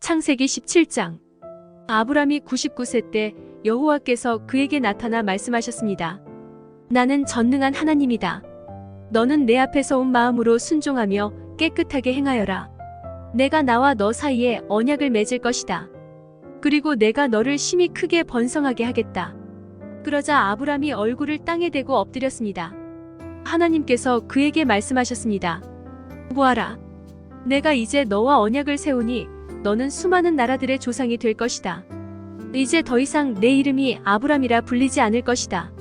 창세기 17장. 아브람이 99세 때 여호와께서 그에게 나타나 말씀하셨습니다. 나는 전능한 하나님이다. 너는 내 앞에서 온 마음으로 순종하며 깨끗하게 행하여라. 내가 나와 너 사이에 언약을 맺을 것이다. 그리고 내가 너를 심히 크게 번성하게 하겠다. 그러자 아브람이 얼굴을 땅에 대고 엎드렸습니다. 하나님께서 그에게 말씀하셨습니다. 보아라. 내가 이제 너와 언약을 세우니 너는 수많은 나라들의 조상이 될 것이다. 이제 더 이상 내 이름이 아브람이라 불리지 않을 것이다.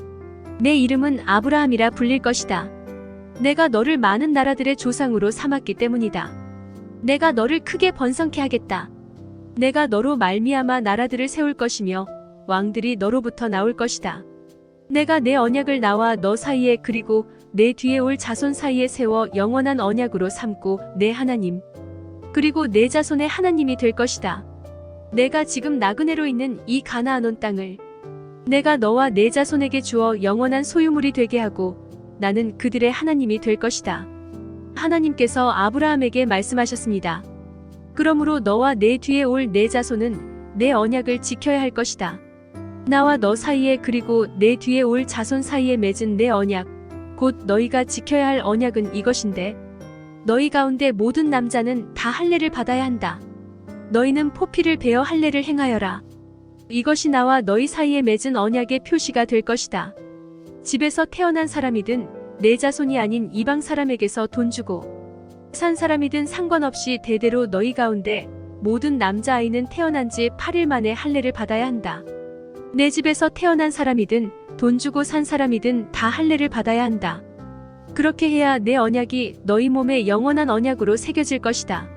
내 이름은 아브라함이라 불릴 것이다. 내가 너를 많은 나라들의 조상으로 삼았기 때문이다. 내가 너를 크게 번성케 하겠다. 내가 너로 말미암아 나라들을 세울 것이며 왕들이 너로부터 나올 것이다. 내가 내 언약을 나와 너 사이에 그리고 내 뒤에 올 자손 사이에 세워 영원한 언약으로 삼고 내 하나님 그리고 내 자손의 하나님이 될 것이다. 내가 지금 나그네로 있는 이 가나안 온 땅을 내가 너와 내 자손에게 주어 영원한 소유물이 되게 하고 나는 그들의 하나님이 될 것이다. 하나님께서 아브라함에게 말씀하셨습니다. 그러므로 너와 내 뒤에 올 내 자손은 내 언약을 지켜야 할 것이다. 나와 너 사이에 그리고 내 뒤에 올 자손 사이에 맺은 내 언약, 곧 너희가 지켜야 할 언약은 이것인데 너희 가운데 모든 남자는 다 할례를 받아야 한다. 너희는 포피를 베어 할례를 행하여라. 이것이 나와 너희 사이에 맺은 언약의 표시가 될 것이다. 집에서 태어난 사람이든 내 자손이 아닌 이방 사람에게서 돈 주고 산 사람이든 상관없이 대대로 너희 가운데 모든 남자아이는 태어난 지 8일 만에 할례를 받아야 한다. 내 집에서 태어난 사람이든 돈 주고 산 사람이든 다 할례를 받아야 한다. 그렇게 해야 내 언약이 너희 몸에 영원한 언약으로 새겨질 것이다.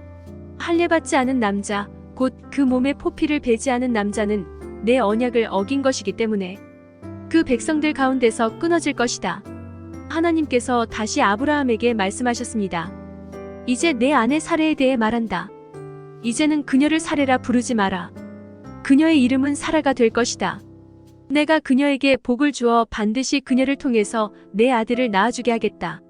할례 받지 않은 남자, 곧 그 몸에 포피를 베지 않은 남자는 내 언약을 어긴 것이기 때문에 그 백성들 가운데서 끊어질 것이다. 하나님께서 다시 아브라함에게 말씀하셨습니다. 이제 내 아내 사레에 대해 말한다. 이제는 그녀를 사레라 부르지 마라. 그녀의 이름은 사라가 될 것이다. 내가 그녀에게 복을 주어 반드시 그녀를 통해서 내 아들을 낳아주게 하겠다.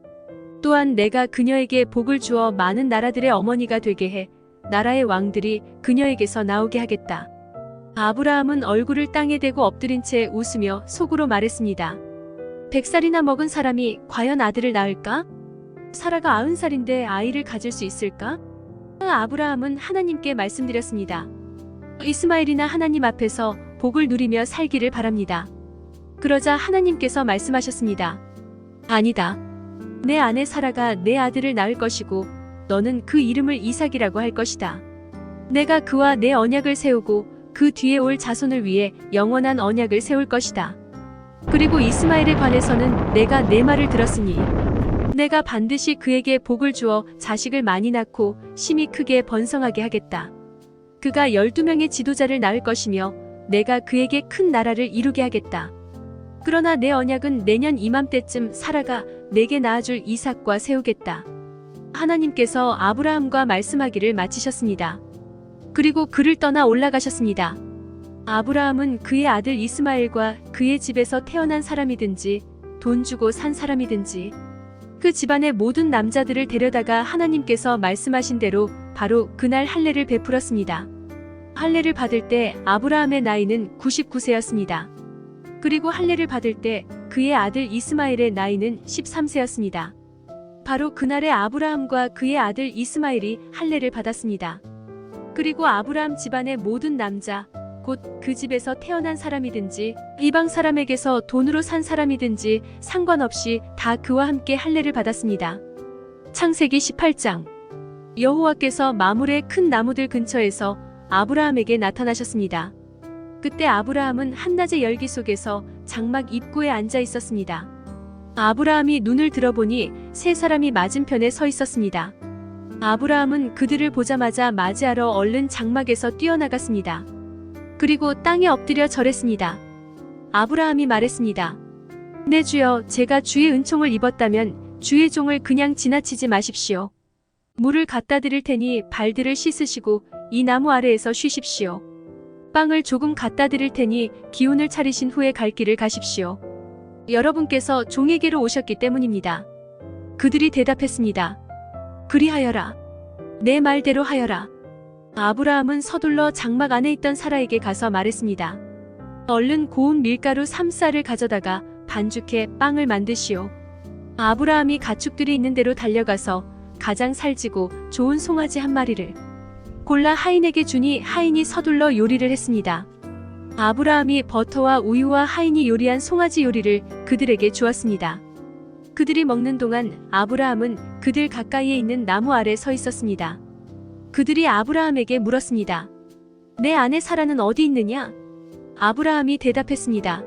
또한 내가 그녀에게 복을 주어 많은 나라들의 어머니가 되게 해 나라의 왕들이 그녀에게서 나오게 하겠다. 아브라함은 얼굴을 땅에 대고 엎드린 채 웃으며 속으로 말했습니다. 100살이나 먹은 사람이 과연 아들을 낳을까? 사라가 90살인데 아이를 가질 수 있을까? 아브라함은 하나님께 말씀드렸습니다. 이스마엘이나 하나님 앞에서 복을 누리며 살기를 바랍니다. 그러자 하나님께서 말씀하셨습니다. 아니다. 내 아내 사라가 내 아들을 낳을 것이고 너는 그 이름을 이삭이라고 할 것이다. 내가 그와 내 언약을 세우고 그 뒤에 올 자손을 위해 영원한 언약을 세울 것이다. 그리고 이스마엘에 관해서는 내가 내 말을 들었으니 내가 반드시 그에게 복을 주어 자식을 많이 낳고 심히 크게 번성하게 하겠다. 그가 12명의 지도자를 낳을 것이며 내가 그에게 큰 나라를 이루게 하겠다. 그러나 내 언약은 내년 이맘때쯤 사라가 내게 낳아줄 이삭과 세우겠다. 하나님께서 아브라함과 말씀하기를 마치셨습니다. 그리고 그를 떠나 올라가셨습니다. 아브라함은 그의 아들 이스마엘과 그의 집에서 태어난 사람이든지 돈 주고 산 사람이든지 그 집안의 모든 남자들을 데려다가 하나님께서 말씀하신 대로 바로 그날 할례를 베풀었습니다. 할례를 받을 때 아브라함의 나이는 99세였습니다. 그리고 할례를 받을 때 그의 아들 이스마엘의 나이는 13세였습니다. 바로 그날에 아브라함과 그의 아들 이스마엘이 할례를 받았습니다. 그리고 아브라함 집안의 모든 남자, 곧 그 집에서 태어난 사람이든지 이방 사람에게서 돈으로 산 사람이든지 상관없이 다 그와 함께 할례를 받았습니다. 창세기 18장. 여호와께서 마물의 큰 나무들 근처에서 아브라함에게 나타나셨습니다. 그때 아브라함은 한낮의 열기 속에서 장막 입구에 앉아 있었습니다. 아브라함이 눈을 들어보니 세 사람이 맞은편에 서 있었습니다. 아브라함은 그들을 보자마자 맞이하러 얼른 장막에서 뛰어나갔습니다. 그리고 땅에 엎드려 절했습니다. 아브라함이 말했습니다. 내 주여, 제가 주의 은총을 입었다면 주의 종을 그냥 지나치지 마십시오. 물을 갖다 드릴 테니 발들을 씻으시고 이 나무 아래에서 쉬십시오. 빵을 조금 갖다 드릴 테니 기운을 차리신 후에 갈 길을 가십시오. 여러분께서 종에게로 오셨기 때문입니다. 그들이 대답했습니다. 그리하여라. 내 말대로 하여라. 아브라함은 서둘러 장막 안에 있던 사라에게 가서 말했습니다. 얼른 고운 밀가루 3쌀을 가져다가 반죽해 빵을 만드시오. 아브라함이 가축들이 있는 데로 달려가서 가장 살찌고 좋은 송아지 한 마리를 골라 하인에게 주니 하인이 서둘러 요리를 했습니다. 아브라함이 버터와 우유와 하인이 요리한 송아지 요리를 그들에게 주었습니다. 그들이 먹는 동안 아브라함은 그들 가까이에 있는 나무 아래 서 있었습니다. 그들이 아브라함에게 물었습니다. 내 아내 사라는 어디 있느냐? 아브라함이 대답했습니다.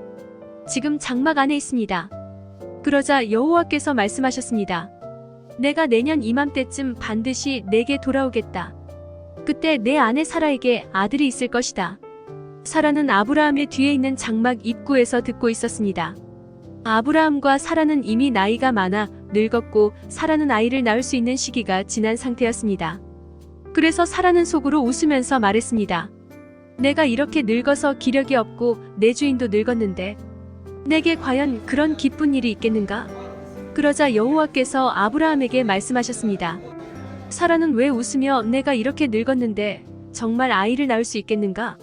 지금 장막 안에 있습니다. 그러자 여호와께서 말씀하셨습니다. 내가 내년 이맘때쯤 반드시 내게 돌아오겠다. 그때 내 아내 사라에게 아들이 있을 것이다. 사라는 아브라함의 뒤에 있는 장막 입구에서 듣고 있었습니다. 아브라함과 사라는 이미 나이가 많아 늙었고 사라는 아이를 낳을 수 있는 시기가 지난 상태였습니다. 그래서 사라는 속으로 웃으면서 말했습니다. 내가 이렇게 늙어서 기력이 없고 내 주인도 늙었는데 내게 과연 그런 기쁜 일이 있겠는가? 그러자 여호와께서 아브라함에게 말씀하셨습니다. 사라는 왜 웃으며 내가 이렇게 늙었는데 정말 아이를 낳을 수 있겠는가?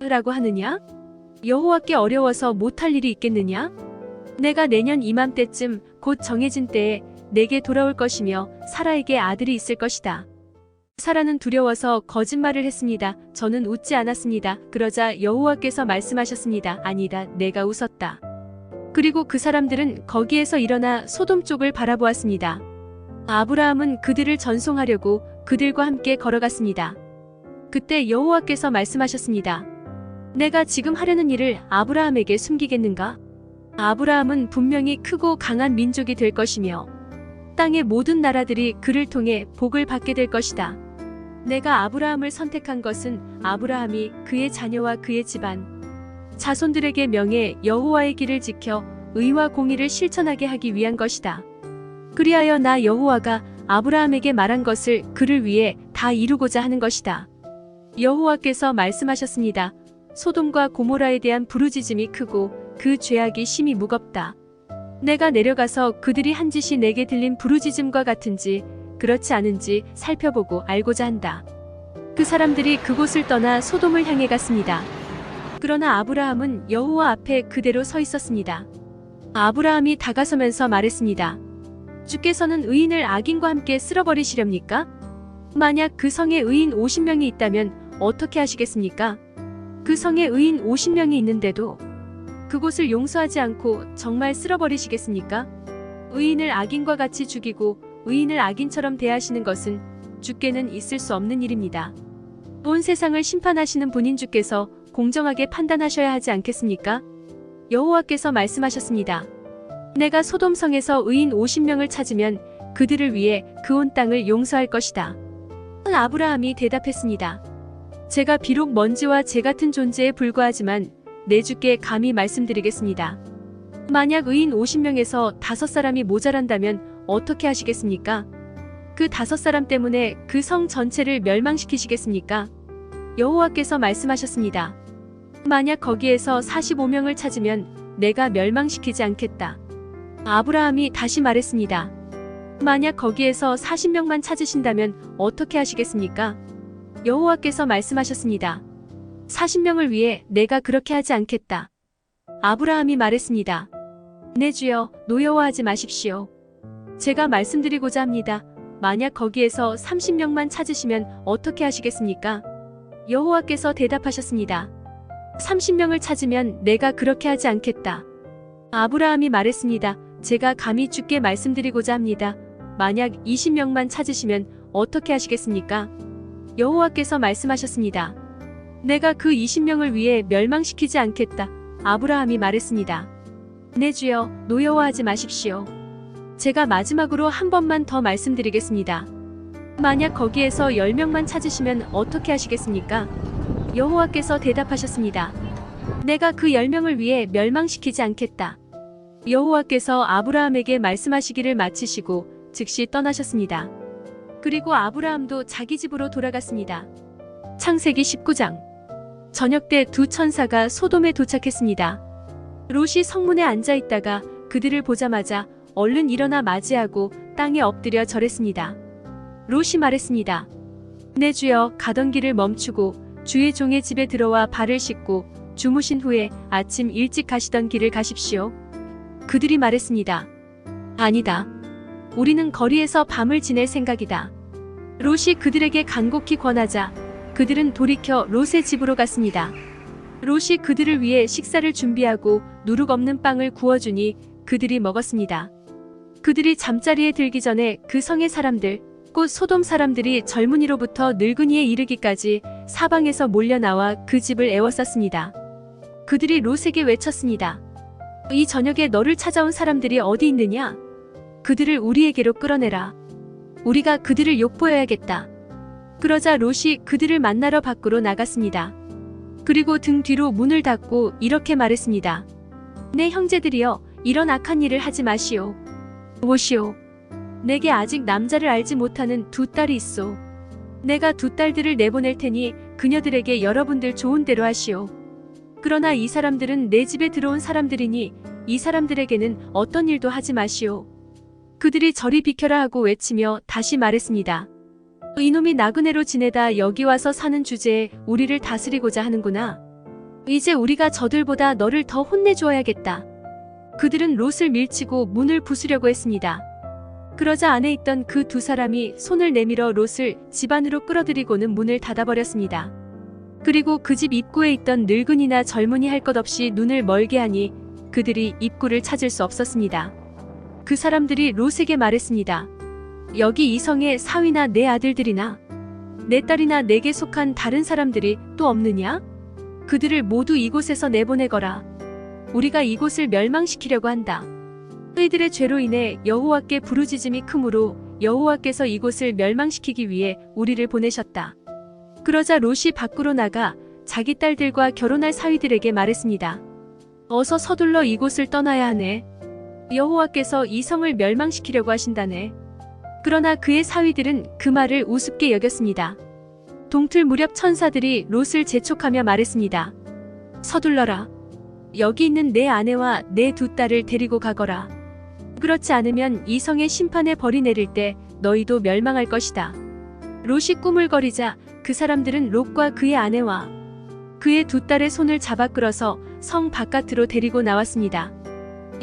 라고 하느냐? 여호와께 어려워서 못할 일이 있겠느냐? 내가 내년 이맘때쯤 곧 정해진 때에 내게 돌아올 것이며 사라에게 아들이 있을 것이다. 사라는 두려워서 거짓말을 했습니다. 저는 웃지 않았습니다. 그러자 여호와께서 말씀하셨습니다. 아니다, 내가 웃었다. 그리고 그 사람들은 거기에서 일어나 소돔 쪽을 바라보았습니다. 아브라함은 그들을 전송하려고 그들과 함께 걸어갔습니다. 그때 여호와께서 말씀하셨습니다. 내가 지금 하려는 일을 아브라함에게 숨기겠는가? 아브라함은 분명히 크고 강한 민족이 될 것이며 땅의 모든 나라들이 그를 통해 복을 받게 될 것이다. 내가 아브라함을 선택한 것은 아브라함이 그의 자녀와 그의 집안, 자손들에게 명해 여호와의 길을 지켜 의와 공의를 실천하게 하기 위한 것이다. 그리하여 나 여호와가 아브라함에게 말한 것을 그를 위해 다 이루고자 하는 것이다. 여호와께서 말씀하셨습니다. 소돔과 고모라에 대한 부르짖음이 크고 그 죄악이 심히 무겁다. 내가 내려가서 그들이 한 짓이 내게 들린 부르짖음과 같은지 그렇지 않은지 살펴보고 알고자 한다. 그 사람들이 그곳을 떠나 소돔을 향해 갔습니다. 그러나 아브라함은 여호와 앞에 그대로 서 있었습니다. 아브라함이 다가서면서 말했습니다. 주께서는 의인을 악인과 함께 쓸어버리시렵니까? 만약 그 성에 의인 50명이 있다면 어떻게 하시겠습니까? 그 성에 의인 50명이 있는데도 그곳을 용서하지 않고 정말 쓸어버리시겠습니까? 의인을 악인과 같이 죽이고 의인을 악인처럼 대하시는 것은 주께는 있을 수 없는 일입니다. 온 세상을 심판하시는 분인 주께서 공정하게 판단하셔야 하지 않겠습니까? 여호와께서 말씀하셨습니다. 내가 소돔성에서 의인 50명을 찾으면 그들을 위해 그 온 땅을 용서할 것이다. 아브라함이 대답했습니다. 제가 비록 먼지와 재 같은 존재에 불과하지만 내 주께 감히 말씀드리겠습니다. 만약 의인 50명에서 5사람이 모자란다면 어떻게 하시겠습니까? 그 5사람 때문에 그 성 전체를 멸망시키시겠습니까? 여호와께서 말씀하셨습니다. 만약 거기에서 45명을 찾으면 내가 멸망시키지 않겠다. 아브라함이 다시 말했습니다. 만약 거기에서 40명만 찾으신다면 어떻게 하시겠습니까? 여호와께서 말씀하셨습니다. 40명을 위해 내가 그렇게 하지 않겠다. 아브라함이 말했습니다. 내 주여, 노여워하지 마십시오. 제가 말씀드리고자 합니다. 만약 거기에서 30명만 찾으시면 어떻게 하시겠습니까? 여호와께서 대답하셨습니다. 30명을 찾으면 내가 그렇게 하지 않겠다. 아브라함이 말했습니다. 제가 감히 주께 말씀드리고자 합니다. 만약 20명만 찾으시면 어떻게 하시겠습니까? 여호와께서 말씀하셨습니다. 내가 그 20명을 위해 멸망시키지 않겠다. 아브라함이 말했습니다. 내 주여, 노여워하지 마십시오. 제가 마지막으로 한 번만 더 말씀드리겠습니다. 만약 거기에서 10명만 찾으시면 어떻게 하시겠습니까? 여호와께서 대답하셨습니다. 내가 그 10명을 위해 멸망시키지 않겠다. 여호와께서 아브라함에게 말씀하시기를 마치시고 즉시 떠나셨습니다. 그리고 아브라함도 자기 집으로 돌아갔습니다. 창세기 19장. 저녁 때 두 천사가 소돔에 도착했습니다. 롯이 성문에 앉아 있다가 그들을 보자마자 얼른 일어나 맞이하고 땅에 엎드려 절했습니다. 롯이 말했습니다. 내 주여, 가던 길을 멈추고 주의 종의 집에 들어와 발을 씻고 주무신 후에 아침 일찍 가시던 길을 가십시오. 그들이 말했습니다. 아니다. 우리는 거리에서 밤을 지낼 생각이다. 롯이 그들에게 간곡히 권하자 그들은 돌이켜 롯의 집으로 갔습니다. 롯이 그들을 위해 식사를 준비하고 누룩 없는 빵을 구워주니 그들이 먹었습니다. 그들이 잠자리에 들기 전에 그 성의 사람들, 곧 소돔 사람들이 젊은이로부터 늙은이에 이르기까지 사방에서 몰려나와 그 집을 에워쌌습니다. 그들이 롯에게 외쳤습니다. 이 저녁에 너를 찾아온 사람들이 어디 있느냐? 그들을 우리에게로 끌어내라. 우리가 그들을 욕보여야겠다. 그러자 롯이 그들을 만나러 밖으로 나갔습니다. 그리고 등 뒤로 문을 닫고 이렇게 말했습니다. 내 형제들이여, 이런 악한 일을 하지 마시오. 보시오. 내게 아직 남자를 알지 못하는 두 딸이 있소. 내가 두 딸들을 내보낼 테니 그녀들에게 여러분들 좋은 대로 하시오. 그러나 이 사람들은 내 집에 들어온 사람들이니 이 사람들에게는 어떤 일도 하지 마시오. 그들이 저리 비켜라 하고 외치며 다시 말했습니다. 이놈이 나그네로 지내다 여기 와서 사는 주제에 우리를 다스리고자 하는구나. 이제 우리가 저들보다 너를 더 혼내주어야겠다. 그들은 롯을 밀치고 문을 부수려고 했습니다. 그러자 안에 있던 그 두 사람이 손을 내밀어 롯을 집 안으로 끌어들이고는 문을 닫아버렸습니다. 그리고 그 집 입구에 있던 늙은이나 젊은이 할 것 없이 눈을 멀게 하니 그들이 입구를 찾을 수 없었습니다. 그 사람들이 롯에게 말했습니다. 여기 이 성에 사위나 내 아들들이나 내 딸이나 내게 속한 다른 사람들이 또 없느냐? 그들을 모두 이곳에서 내보내거라. 우리가 이곳을 멸망시키려고 한다. 너희들의 죄로 인해 여호와께 부르짖음이 크므로 여호와께서 이곳을 멸망시키기 위해 우리를 보내셨다. 그러자 롯이 밖으로 나가 자기 딸들과 결혼할 사위들에게 말했습니다. 어서 서둘러 이곳을 떠나야 하네. 여호와께서 이 성을 멸망시키려고 하신다네. 그러나 그의 사위들은 그 말을 우습게 여겼습니다. 동틀 무렵 천사들이 롯을 재촉하며 말했습니다. 서둘러라. 여기 있는 내 아내와 내 두 딸을 데리고 가거라. 그렇지 않으면 이 성의 심판의 벌이 내릴 때 너희도 멸망할 것이다. 롯이 꾸물거리자 그 사람들은 롯과 그의 아내와 그의 두 딸의 손을 잡아 끌어서 성 바깥으로 데리고 나왔습니다.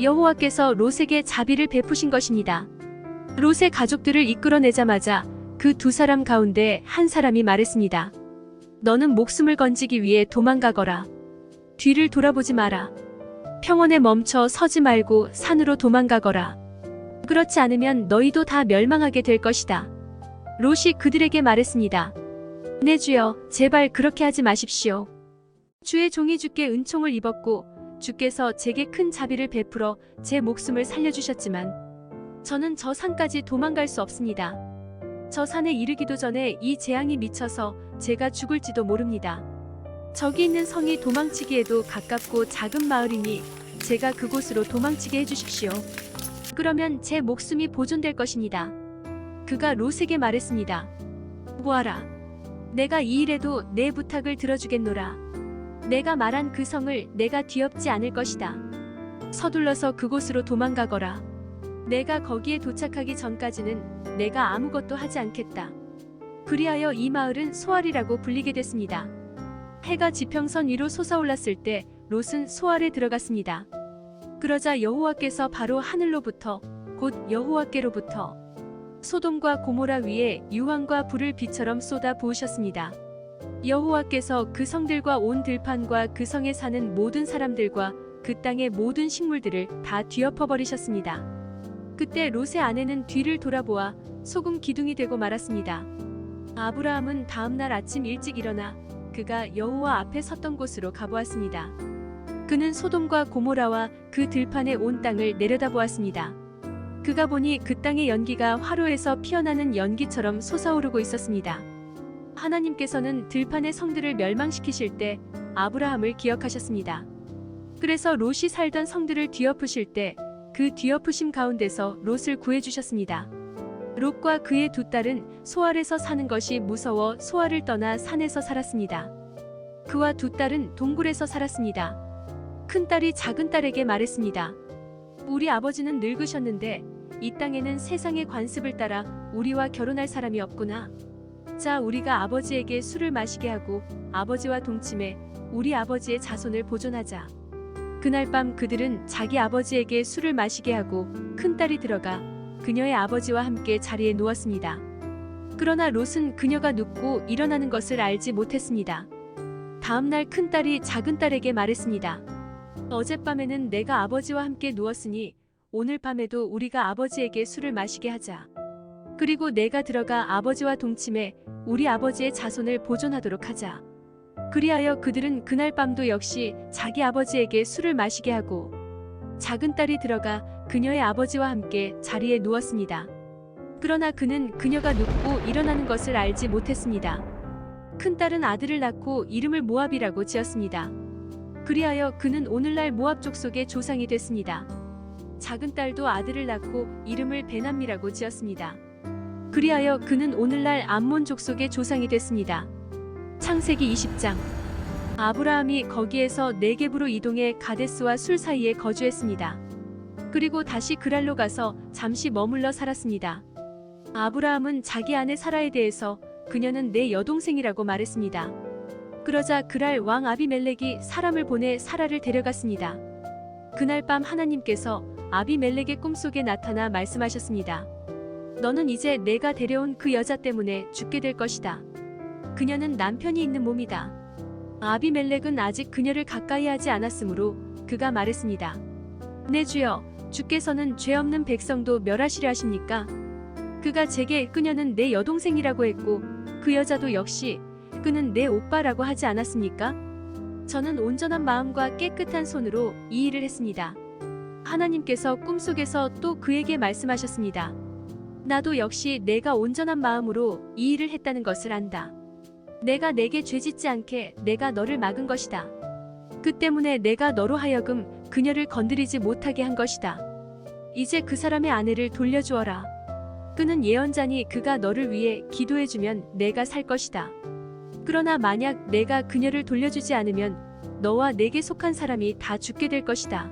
여호와께서 롯에게 자비를 베푸신 것입니다. 롯의 가족들을 이끌어내자마자 그 두 사람 가운데 한 사람이 말했습니다. 너는 목숨을 건지기 위해 도망가거라. 뒤를 돌아보지 마라. 평원에 멈춰 서지 말고 산으로 도망가거라. 그렇지 않으면 너희도 다 멸망하게 될 것이다. 롯이 그들에게 말했습니다. 내 주여, 제발 그렇게 하지 마십시오. 주의 종이 주께 은총을 입었고 주께서 제게 큰 자비를 베풀어 제 목숨을 살려주셨지만 저는 저 산까지 도망갈 수 없습니다. 저 산에 이르기도 전에 이 재앙이 미쳐서 제가 죽을지도 모릅니다. 저기 있는 성이 도망치기에도 가깝고 작은 마을이니 제가 그곳으로 도망치게 해주십시오. 그러면 제 목숨이 보존될 것입니다. 그가 롯에게 말했습니다. 보아라. 내가 이 일에도 내 부탁을 들어주겠노라. 내가 말한 그 성을 내가 뒤엎지 않을 것이다. 서둘러서 그곳으로 도망가거라. 내가 거기에 도착하기 전까지는 내가 아무것도 하지 않겠다. 그리하여 이 마을은 소알이라고 불리게 됐습니다. 해가 지평선 위로 솟아올랐을 때 롯은 소알에 들어갔습니다. 그러자 여호와께서 바로 하늘로부터 곧 여호와께로부터 소돔과 고모라 위에 유황과 불을 비처럼 쏟아 부으셨습니다. 여호와께서 그 성들과 온 들판과 그 성에 사는 모든 사람들과 그 땅의 모든 식물들을 다 뒤엎어 버리셨습니다. 그때 롯의 아내는 뒤를 돌아보아 소금 기둥이 되고 말았습니다. 아브라함은 다음날 아침 일찍 일어나 그가 여호와 앞에 섰던 곳으로 가보았습니다. 그는 소돔과 고모라와 그 들판의 온 땅을 내려다보았습니다. 그가 보니 그 땅의 연기가 화로에서 피어나는 연기처럼 솟아오르고 있었습니다. 하나님께서는 들판의 성들을 멸망시키실 때 아브라함을 기억하셨습니다. 그래서 롯이 살던 성들을 뒤엎으실 때 그 뒤엎으심 가운데서 롯을 구해주셨습니다. 롯과 그의 두 딸은 소알에서 사는 것이 무서워 소알을 떠나 산에서 살았습니다. 그와 두 딸은 동굴에서 살았습니다. 큰 딸이 작은 딸에게 말했습니다. 우리 아버지는 늙으셨는데 이 땅에는 세상의 관습을 따라 우리와 결혼할 사람이 없구나. 자, 우리가 아버지에게 술을 마시게 하고 아버지와 동침해 우리 아버지의 자손을 보존하자. 그날 밤 그들은 자기 아버지에게 술을 마시게 하고 큰딸이 들어가 그녀의 아버지와 함께 자리에 누웠습니다. 그러나 롯은 그녀가 눕고 일어나는 것을 알지 못했습니다. 다음날 큰딸이 작은딸에게 말했습니다. 어젯밤에는 내가 아버지와 함께 누웠으니 오늘 밤에도 우리가 아버지에게 술을 마시게 하자. 그리고 내가 들어가 아버지와 동침해 우리 아버지의 자손을 보존하도록 하자. 그리하여 그들은 그날 밤도 역시 자기 아버지에게 술을 마시게 하고 작은딸이 들어가 그녀의 아버지와 함께 자리에 누웠습니다. 그러나 그는 그녀가 눕고 일어나는 것을 알지 못했습니다. 큰딸은 아들을 낳고 이름을 모압이라고 지었습니다. 그리하여 그는 오늘날 모압 족속의 조상이 됐습니다. 작은딸도 아들을 낳고 이름을 베남미라고 지었습니다. 그리하여 그는 오늘날 암몬 족속의 조상이 됐습니다. 창세기 20장. 아브라함이 거기에서 네겝으로 이동해 가데스와 술 사이에 거주했습니다. 그리고 다시 그랄로 가서 잠시 머물러 살았습니다. 아브라함은 자기 아내 사라에 대해서 그녀는 내 여동생이라고 말했습니다. 그러자 그랄 왕 아비멜렉이 사람을 보내 사라를 데려갔습니다. 그날 밤 하나님께서 아비멜렉의 꿈속에 나타나 말씀하셨습니다. 너는 이제 내가 데려온 그 여자 때문에 죽게 될 것이다. 그녀는 남편이 있는 몸이다. 아비멜렉은 아직 그녀를 가까이 하지 않았으므로 그가 말했습니다. 내 주여, 주께서는 죄 없는 백성도 멸하시려 하십니까? 그가 제게 그녀는 내 여동생이라고 했고 그 여자도 역시 그는 내 오빠라고 하지 않았습니까? 저는 온전한 마음과 깨끗한 손으로 이 일을 했습니다. 하나님께서 꿈속에서 또 그에게 말씀하셨습니다. 나도 역시 내가 온전한 마음으로 이 일을 했다는 것을 안다. 내가 내게 죄짓지 않게 내가 너를 막은 것이다. 그 때문에 내가 너로 하여금 그녀를 건드리지 못하게 한 것이다. 이제 그 사람의 아내를 돌려주어라. 그는 예언자니 그가 너를 위해 기도해주면 내가 살 것이다. 그러나 만약 내가 그녀를 돌려주지 않으면 너와 내게 속한 사람이 다 죽게 될 것이다.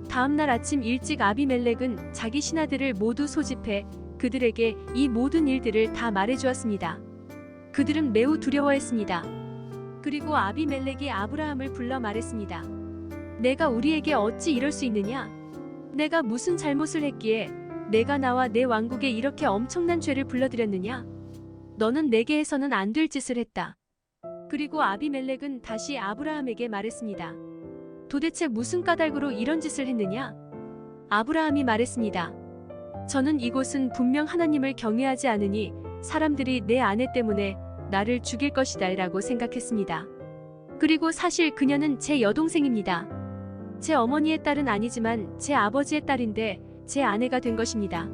다음날 아침 일찍 아비멜렉은 자기 신하들을 모두 소집해 그들에게 이 모든 일들을 다 말해주었습니다. 그들은 매우 두려워했습니다. 그리고 아비멜렉이 아브라함을 불러 말했습니다. 내가 우리에게 어찌 이럴 수 있느냐? 내가 무슨 잘못을 했기에 내가 나와 내 왕국에 이렇게 엄청난 죄를 불러들였느냐? 너는 내게 해서는 안 될 짓을 했다. 그리고 아비멜렉은 다시 아브라함에게 말했습니다. 도대체 무슨 까닭으로 이런 짓을 했느냐? 아브라함이 말했습니다. 저는 이곳은 분명 하나님을 경외하지 않으니 사람들이 내 아내 때문에 나를 죽일 것이다 라고 생각했습니다. 그리고 사실 그녀는 제 여동생입니다. 제 어머니의 딸은 아니지만 제 아버지의 딸인데 제 아내가 된 것입니다.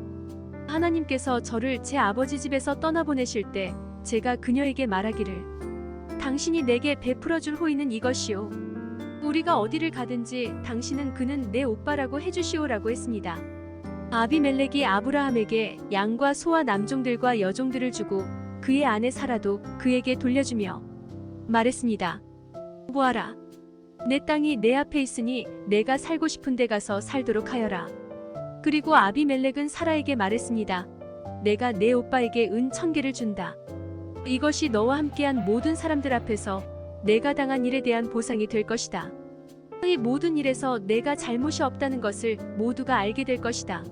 하나님께서 저를 제 아버지 집에서 떠나보내실 때 제가 그녀에게 말하기를 당신이 내게 베풀어줄 호의는 이것이요. 우리가 어디를 가든지 당신은 그는 내 오빠라고 해주시오라고 했습니다. 아비멜렉이 아브라함에게 양과 소와 남종들과 여종들을 주고 그의 아내 사라도 그에게 돌려주며 말했습니다. 보아라. 내 땅이 내 앞에 있으니 내가 살고 싶은 데 가서 살도록 하여라. 그리고 아비멜렉은 사라에게 말했습니다. 내가 내 오빠에게 은 1000개를 준다. 이것이 너와 함께한 모든 사람들 앞에서 내가 당한 일에 대한 보상이 될 것이다. 이 모든 일에서 내가 잘못이 없다는 것을 모두가 알게 될 것이다.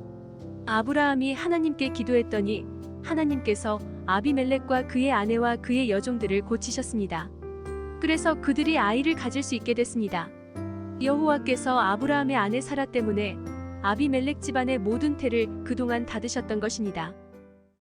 아브라함이 하나님께 기도했더니 하나님께서 아비멜렉과 그의 아내와 그의 여종들을 고치셨습니다. 그래서 그들이 아이를 가질 수 있게 됐습니다. 여호와께서 아브라함의 아내 사라 때문에 아비멜렉 집안의 모든 태를 그동안 닫으셨던 것입니다.